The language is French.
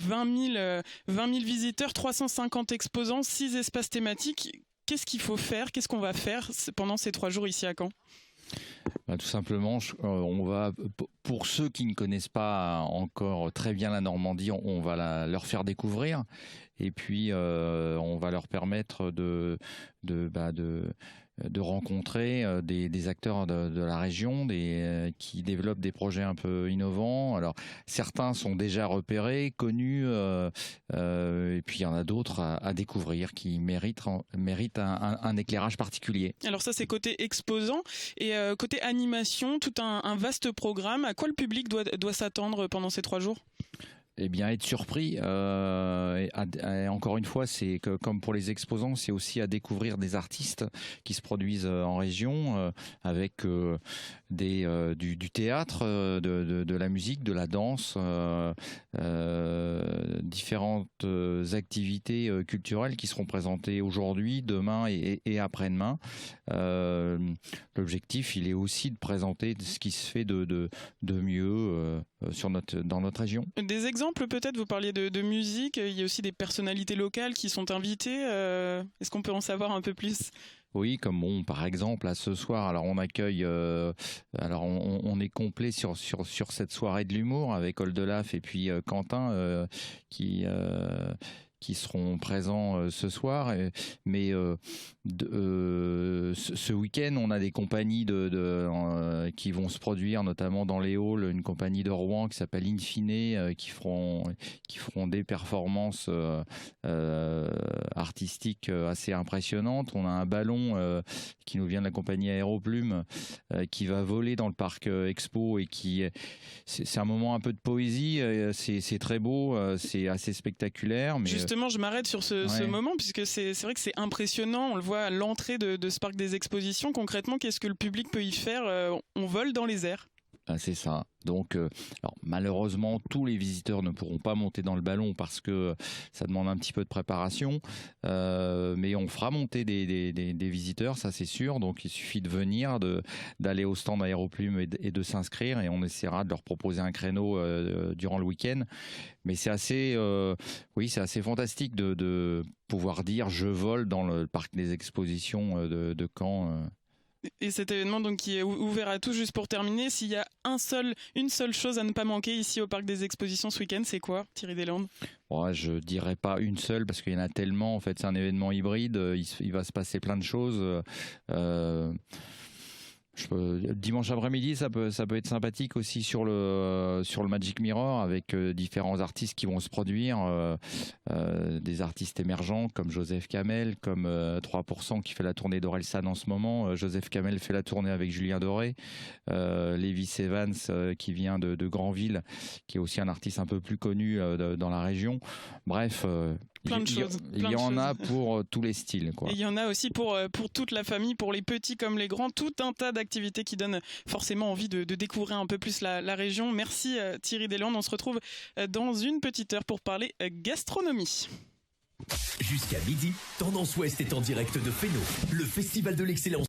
20 000 visiteurs, 350 exposants, 6 espaces thématiques. Qu'est-ce qu'il faut faire? Qu'est-ce qu'on va faire pendant ces 3 jours ici à Caen? Tout simplement, on va, pour ceux qui ne connaissent pas encore très bien la Normandie, on va leur faire découvrir, et puis on va leur permettre de rencontrer des acteurs de la région, qui développent des projets un peu innovants. Alors certains sont déjà repérés, connus, et puis il y en a d'autres à découvrir qui méritent un éclairage particulier. Alors ça, c'est côté exposant, et côté animation, tout un vaste programme. À quoi le public doit s'attendre pendant ces 3 jours? Eh bien, être surpris. Et encore une fois, c'est que, comme pour les exposants, c'est aussi à découvrir des artistes qui se produisent en région, avec du théâtre, de la musique, de la danse, différentes activités culturelles qui seront présentées aujourd'hui, demain et après-demain. L'objectif, il est aussi de présenter ce qui se fait de mieux dans notre région. Des exemples peut-être, vous parliez de musique, il y a aussi des personnalités locales qui sont invitées. Est-ce qu'on peut en savoir un peu plus? Oui, comme par exemple, ce soir, alors on accueille, on est complet sur cette soirée de l'humour avec Oldelaf et puis Quentin qui seront présents ce soir. Mais ce week-end, on a des compagnies qui vont se produire, notamment dans les halls, une compagnie de Rouen qui s'appelle Infine, qui feront des performances artistiques assez impressionnantes. On a un ballon qui nous vient de la compagnie Aéroplume, qui va voler dans le parc Expo, et c'est un moment un peu de poésie. C'est très beau, c'est assez spectaculaire. Mais justement, je m'arrête sur ce moment, puisque c'est vrai que c'est impressionnant. On le voit à l'entrée de ce parc des expositions. Concrètement, qu'est-ce que le public peut y faire? On vole dans les airs. C'est ça. Donc, alors, malheureusement, tous les visiteurs ne pourront pas monter dans le ballon parce que ça demande un petit peu de préparation. Mais on fera monter des visiteurs, ça c'est sûr. Donc, il suffit de venir, d'aller au stand Aéroplume et de s'inscrire, et on essaiera de leur proposer un créneau durant le week-end. Mais c'est assez fantastique de pouvoir dire je vole dans le parc des expositions de Caen. Et cet événement donc qui est ouvert à tous, juste pour terminer, s'il y a une seule chose à ne pas manquer ici au Parc des Expositions ce week-end, c'est quoi, Thierry Deslandes? Je dirais pas une seule, parce qu'il y en a tellement. En fait, c'est un événement hybride, il va se passer plein de choses. Dimanche après-midi, ça peut être sympathique aussi sur le Magic Mirror, avec différents artistes qui vont se produire, des artistes émergents comme Joseph Kamel, comme 3% qui fait la tournée d'Orelsan en ce moment. Joseph Kamel fait la tournée avec Julien Doré. Lévis Evans qui vient de Granville, qui est aussi un artiste un peu plus connu dans la région. Bref, plein de choses. Il y en a pour tous les styles, quoi. Et il y en a aussi pour toute la famille, pour les petits comme les grands, tout un tas d'activités qui donnent forcément envie de découvrir un peu plus la région. Merci Thierry Deslandes. On se retrouve dans une petite heure pour parler gastronomie. Jusqu'à midi, Tendance Ouest est en direct de Féno, le festival de l'excellence.